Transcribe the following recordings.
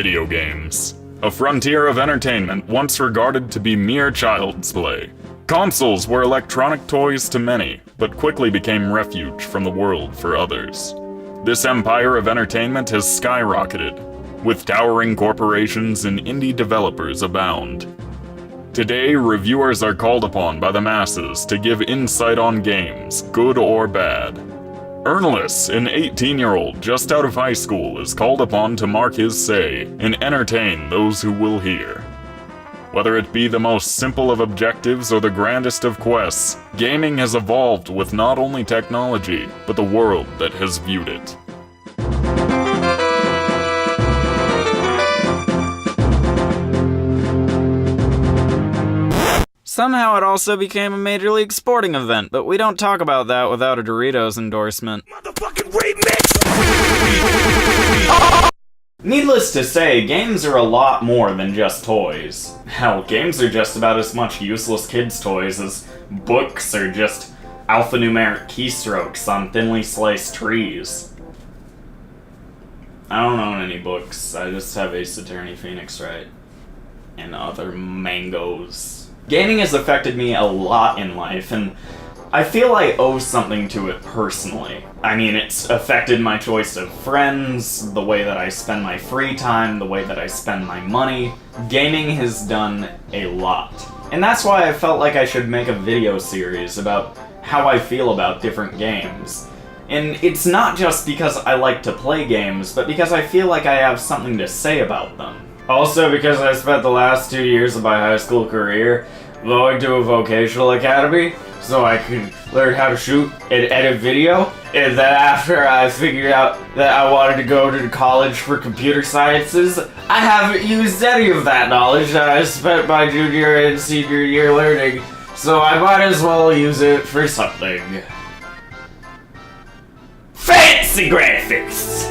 Video games. A frontier of entertainment once regarded to be mere child's play. Consoles were electronic toys to many, but quickly became refuge from the world for others. This empire of entertainment has skyrocketed, with towering corporations and indie developers abound. Today, reviewers are called upon by the masses to give insight on games, good or bad. Urnelus, an 18-year-old just out of high school, is called upon to mark his say and entertain those who will hear. Whether it be the most simple of objectives or the grandest of quests, gaming has evolved with not only technology, but the world that has viewed it. Somehow it also became a Major League sporting event, but we don't talk about that without a Doritos endorsement. Motherfucking remix! Needless to say, games are a lot more than just toys. Hell, games are just about as much useless kids' toys as books or just alphanumeric keystrokes on thinly sliced trees. I don't own any books, I just have Ace Attorney Phoenix Wright and other mangoes. Gaming has affected me a lot in life, and I feel I owe something to it personally. I mean, it's affected my choice of friends, the way that I spend my free time, the way that I spend my money. Gaming has done a lot. And that's why I felt like I should make a video series about how I feel about different games. And it's not just because I like to play games, but because I feel like I have something to say about them. Also because I spent the last 2 years of my high school career going to a vocational academy so I could learn how to shoot and edit video, and then after I figured out that I wanted to go to college for computer sciences, I haven't used any of that knowledge that I spent my junior and senior year learning, so I might as well use it for something. Fancy graphics!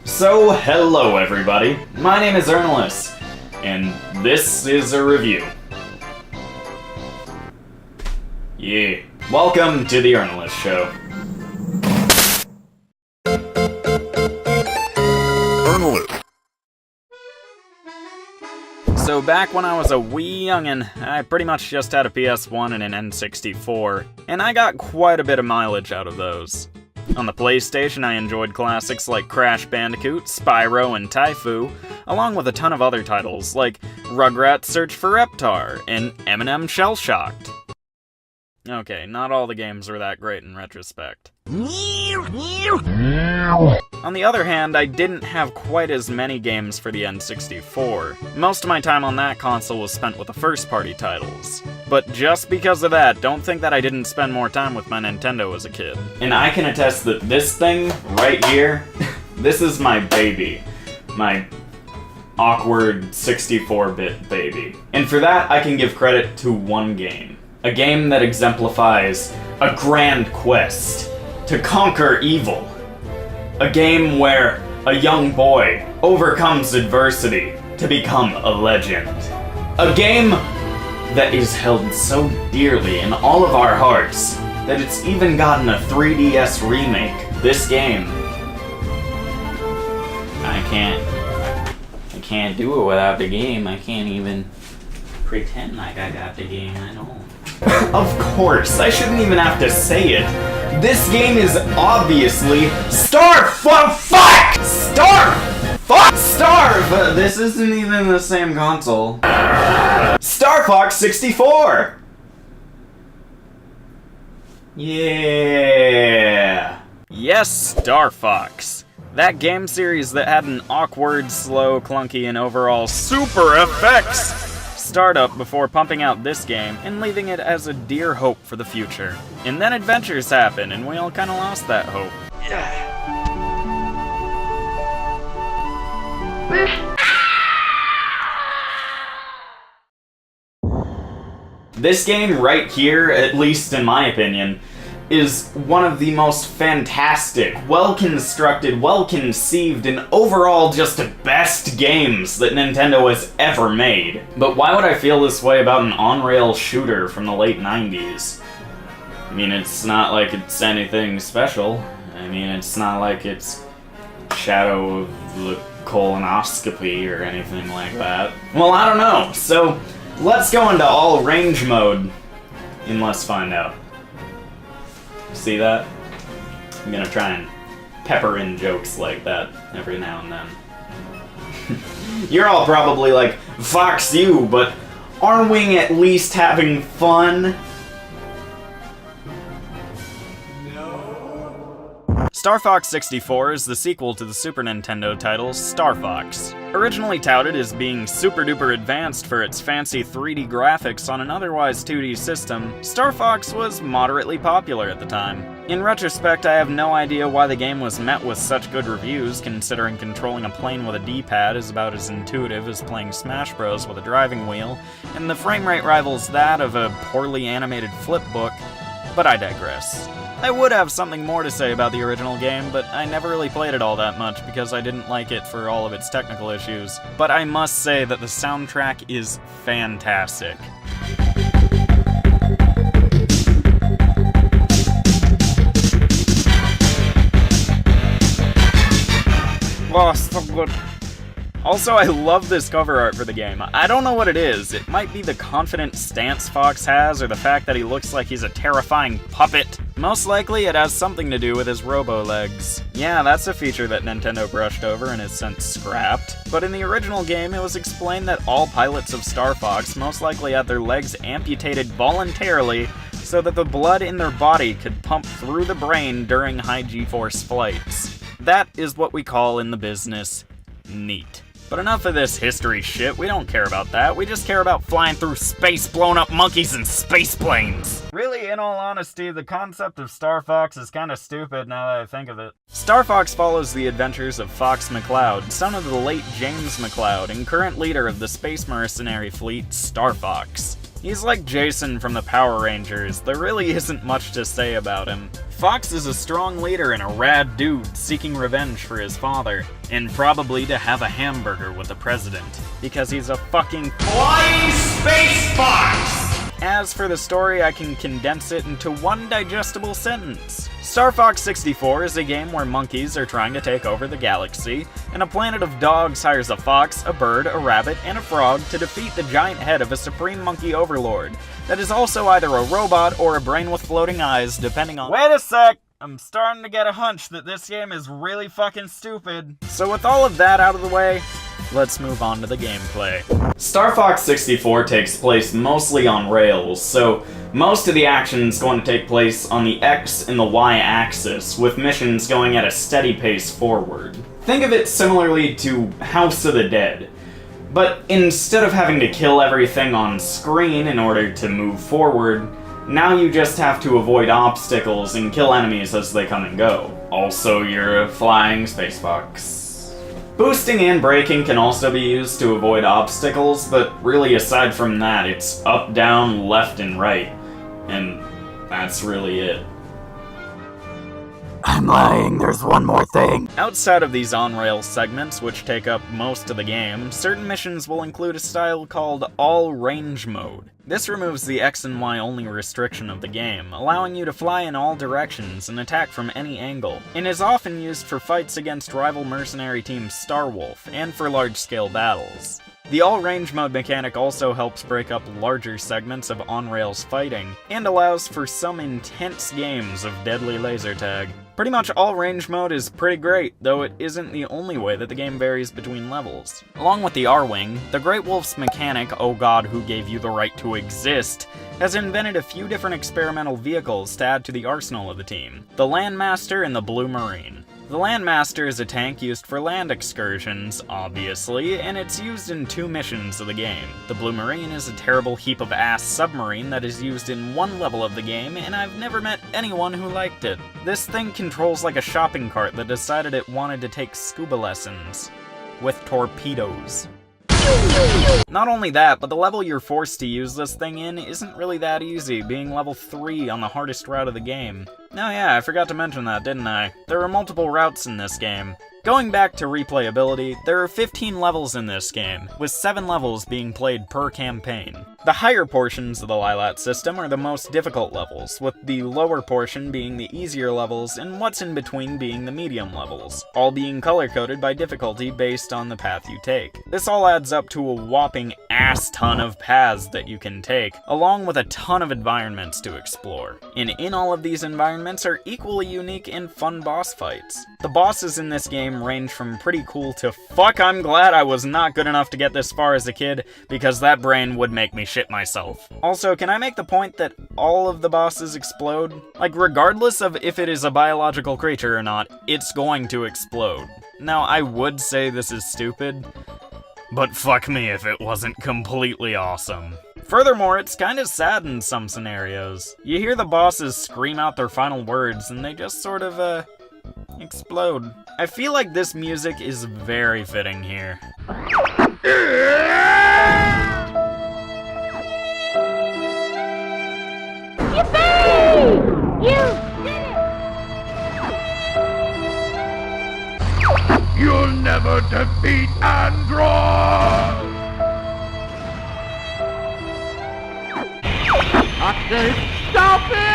So, hello everybody, my name is Urnelus, and this is a review. Yeah, welcome to the Urnelus Show. Urnelus. So back when I was a wee youngin', I pretty much just had a PS1 and an N64, and I got quite a bit of mileage out of those. On the PlayStation, I enjoyed classics like Crash Bandicoot, Spyro, and Typhoo, along with a ton of other titles like Rugrats Search for Reptar and Eminem Shell Shocked. Okay, not all the games were that great in retrospect. On the other hand, I didn't have quite as many games for the N64. Most of my time on that console was spent with the first-party titles. But just because of that, don't think that I didn't spend more time with my Nintendo as a kid. And I can attest that this thing, right here, this is my baby. My awkward 64-bit baby. And for that, I can give credit to one game. A game that exemplifies a grand quest to conquer evil. A game where a young boy overcomes adversity to become a legend. A game that is held so dearly in all of our hearts that it's even gotten a 3DS remake. This game, I can't do it without the game. I can't even pretend like I got the game. I don't. Of course, I shouldn't even have to say it. This game is obviously Starve! This isn't even the same console. Star Fox 64! Yeah! Yes, Star Fox. That game series that had an awkward, slow, clunky, and overall super effects startup before pumping out this game and leaving it as a dear hope for the future. And then adventures happened, and we all kinda lost that hope. This game right here, at least in my opinion, is one of the most fantastic, well-constructed, well-conceived, and overall just the best games that Nintendo has ever made. But why would I feel this way about an on-rail shooter from the late 90s? I mean, it's not like it's anything special. I mean, it's not like it's Shadow of the Colonoscopy or anything like that. Well, I don't know. So, let's go into all range mode and let's find out. See that? I'm gonna try and pepper in jokes like that every now and then. You're all probably like, Fox you, but aren't we at least having fun? Star Fox 64 is the sequel to the Super Nintendo title Star Fox. Originally touted as being super duper advanced for its fancy 3D graphics on an otherwise 2D system, Star Fox was moderately popular at the time. In retrospect, I have no idea why the game was met with such good reviews, considering controlling a plane with a D-pad is about as intuitive as playing Smash Bros. With a driving wheel, and the frame rate rivals that of a poorly animated flipbook, but I digress. I would have something more to say about the original game, but I never really played it all that much because I didn't like it for all of its technical issues. But I must say that the soundtrack is fantastic. Oh, so good. Also, I love this cover art for the game. I don't know what it is. It might be the confident stance Fox has, or the fact that he looks like he's a terrifying puppet. Most likely, it has something to do with his robo-legs. Yeah, that's a feature that Nintendo brushed over and has since scrapped. But in the original game, it was explained that all pilots of Star Fox most likely had their legs amputated voluntarily so that the blood in their body could pump through the brain during high G-force flights. That is what we call in the business neat. But enough of this history shit, we don't care about that, we just care about flying through space, blowing up monkeys and space planes. Really, in all honesty, the concept of Star Fox is kinda stupid now that I think of it. Star Fox follows the adventures of Fox McCloud, son of the late James McCloud, and current leader of the space mercenary fleet, Star Fox. He's like Jason from the Power Rangers, there really isn't much to say about him. Fox is a strong leader and a rad dude seeking revenge for his father, and probably to have a hamburger with the president, because he's a fucking flying space fox! As for the story, I can condense it into one digestible sentence. Star Fox 64 is a game where monkeys are trying to take over the galaxy, and a planet of dogs hires a fox, a bird, a rabbit, and a frog to defeat the giant head of a supreme monkey overlord that is also either a robot or a brain with floating eyes, depending on— Wait a sec! I'm starting to get a hunch that this game is really fucking stupid. So with all of that out of the way, let's move on to the gameplay. Star Fox 64 takes place mostly on rails, so most of the action is going to take place on the X and the Y axis, with missions going at a steady pace forward. Think of it similarly to House of the Dead, but instead of having to kill everything on screen in order to move forward, now you just have to avoid obstacles and kill enemies as they come and go. Also, you're a flying space fox. Boosting and braking can also be used to avoid obstacles, but really aside from that, it's up, down, left, and right. And that's really it. I'm lying, there's one more thing. Outside of these on-rail segments, which take up most of the game, certain missions will include a style called all-range mode. This removes the X and Y only restriction of the game, allowing you to fly in all directions and attack from any angle, and is often used for fights against rival mercenary team Starwolf, and for large-scale battles. The all-range mode mechanic also helps break up larger segments of on-rails fighting, and allows for some intense games of deadly laser tag. Pretty much all-range mode is pretty great, though it isn't the only way that the game varies between levels. Along with the R-Wing, the Great Wolf's mechanic, oh god who gave you the right to exist, has invented a few different experimental vehicles to add to the arsenal of the team: the Landmaster and the Blue Marine. The Landmaster is a tank used for land excursions, obviously, and it's used in 2 missions of the game. The Blue Marine is a terrible heap of ass submarine that is used in 1 level of the game, and I've never met anyone who liked it. This thing controls like a shopping cart that decided it wanted to take scuba lessons. With torpedoes. Not only that, but the level you're forced to use this thing in isn't really that easy, being level 3 on the hardest route of the game. Oh yeah, I forgot to mention that, didn't I? There are multiple routes in this game. Going back to replayability, there are 15 levels in this game, with 7 levels being played per campaign. The higher portions of the Lilat system are the most difficult levels, with the lower portion being the easier levels and what's in between being the medium levels, all being color-coded by difficulty based on the path you take. This all adds up to a whopping ass ton of paths that you can take, along with a ton of environments to explore. And in all of these environments are equally unique and fun boss fights. The bosses in this game range from pretty cool to fuck, I'm glad I was not good enough to get this far as a kid, because that brain would make me shit myself. Also, can I make the point that all of the bosses explode? Like, regardless of if it is a biological creature or not, it's going to explode. Now, I would say this is stupid, but fuck me if it wasn't completely awesome. Furthermore, it's kinda sad in some scenarios. You hear the bosses scream out their final words, and they just sort of, explode. I feel like this music is very fitting here. Yippee! You did it! You'll never defeat Android! I say, stop it!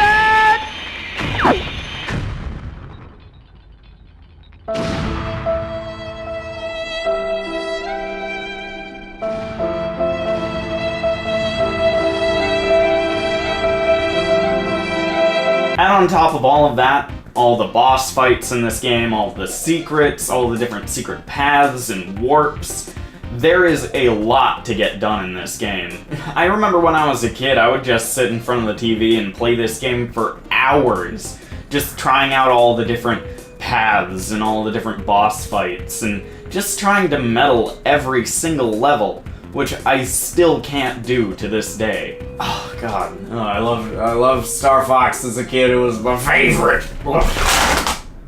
And on top of all of that, all the boss fights in this game, all the secrets, all the different secret paths and warps, there is a lot to get done in this game. I remember when I was a kid, I would just sit in front of the TV and play this game for hours, just trying out all the different paths and all the different boss fights, and just trying to meddle every single level, which I still can't do to this day. Oh god, I love Star Fox as a kid. It was my favorite.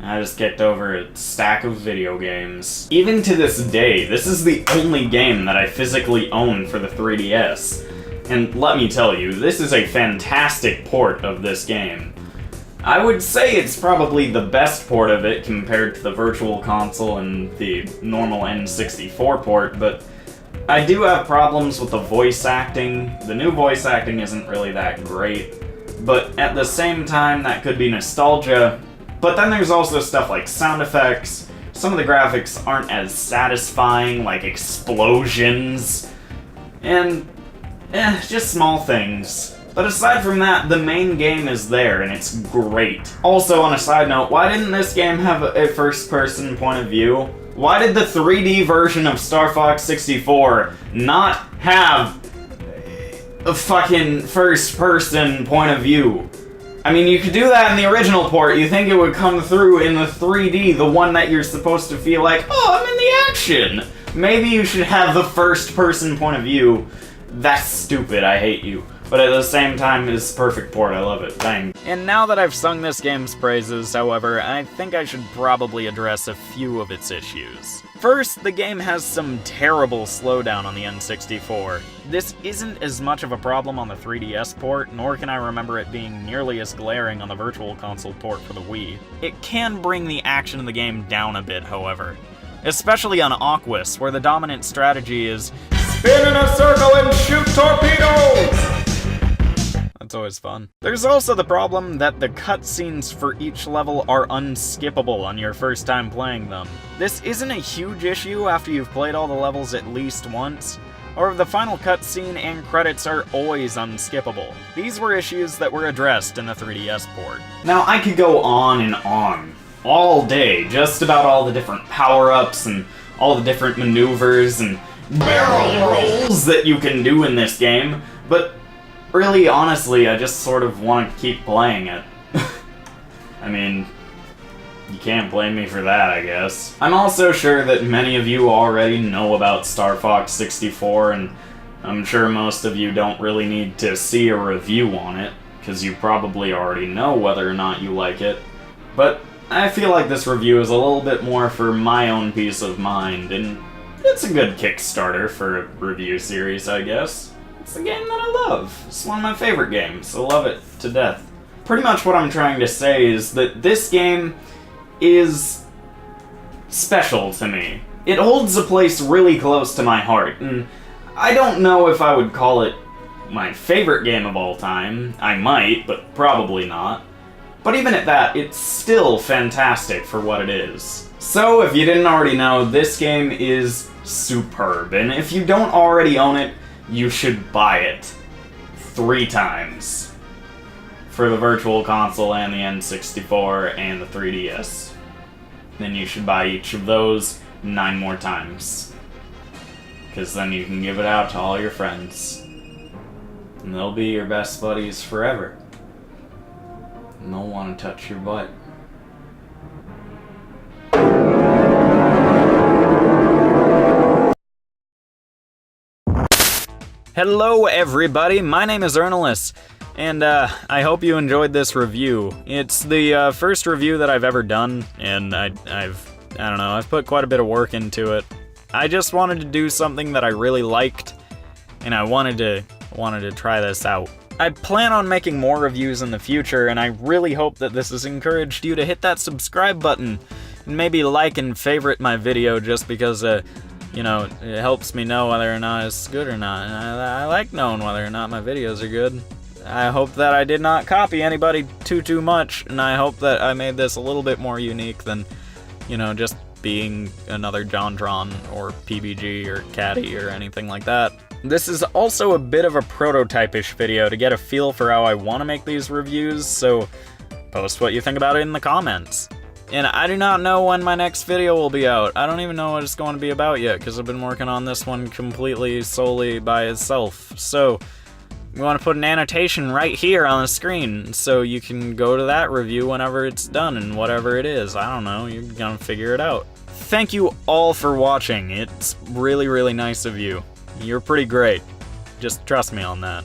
I just kicked over a stack of video games. Even to this day, this is the only game that I physically own for the 3DS. And let me tell you, this is a fantastic port of this game. I would say it's probably the best port of it compared to the Virtual Console and the normal N64 port, but I do have problems with the voice acting. The new voice acting isn't really that great, but at the same time, that could be nostalgia. But then there's also stuff like sound effects. Some of the graphics aren't as satisfying, like explosions, and just small things. But aside from that, the main game is there, and it's great. Also, on a side note, why didn't this game have a first-person point of view? Why did the 3D version of Star Fox 64 not have a fucking first-person point of view? I mean, you could do that in the original port. You think it would come through in the 3D, the one that you're supposed to feel like, oh, I'm in the action. Maybe you should have the first-person point of view. That's stupid, I hate you. But at the same time, it's perfect port, I love it, bang. And now that I've sung this game's praises, however, I think I should probably address a few of its issues. First, the game has some terrible slowdown on the N64. This isn't as much of a problem on the 3DS port, nor can I remember it being nearly as glaring on the Virtual Console port for the Wii. It can bring the action of the game down a bit, however. Especially on Aquas, where the dominant strategy is spin in a circle and shoot torpedoes! That's always fun. There's also the problem that the cutscenes for each level are unskippable on your first time playing them. This isn't a huge issue after you've played all the levels at least once, or the final cutscene and credits are always unskippable. These were issues that were addressed in the 3DS port. Now, I could go on and on, all day, just about all the different power-ups and all the different maneuvers and barrel rolls that you can do in this game, but really, honestly, I just sort of want to keep playing it. I mean, you can't blame me for that, I guess. I'm also sure that many of you already know about Star Fox 64, and I'm sure most of you don't really need to see a review on it, because you probably already know whether or not you like it. But I feel like this review is a little bit more for my own peace of mind, and it's a good Kickstarter for a review series, I guess. It's a game that I love. It's one of my favorite games. I love it to death. pretty much what I'm trying to say is that this game is special to me. It holds a place really close to my heart, and I don't know if I would call it my favorite game of all time. I might, but probably not. But even at that, it's still fantastic for what it is. So, if you didn't already know, this game is superb, and if you don't already own it, you should buy it 3 times. For the Virtual Console and the N64 and the 3DS. Then you should buy each of those 9 more times. Because then you can give it out to all your friends. And they'll be your best buddies forever. And they'll want to touch your butt. Hello everybody, my name is Urnelus, and I hope you enjoyed this review. It's the first review that I've ever done, and I've put quite a bit of work into it. I just wanted to do something that I really liked, and I wanted to try this out. I plan on making more reviews in the future, and I really hope that this has encouraged you to hit that subscribe button, and maybe like and favorite my video just because, you know, it helps me know whether or not it's good or not, and I like knowing whether or not my videos are good. I hope that I did not copy anybody too much, and I hope that I made this a little bit more unique than, you know, just being another JonTron or PBG or Caddy or anything like that. This is also a bit of a prototype-ish video to get a feel for how I want to make these reviews, so post what you think about it in the comments. And I do not know when my next video will be out. I don't even know what it's going to be about yet, because I've been working on this one completely solely by itself. So, we want to put an annotation right here on the screen, so you can go to that review whenever it's done, and whatever it is. I don't know, you're gonna figure it out. Thank you all for watching. It's really, really nice of you. You're pretty great. Just trust me on that.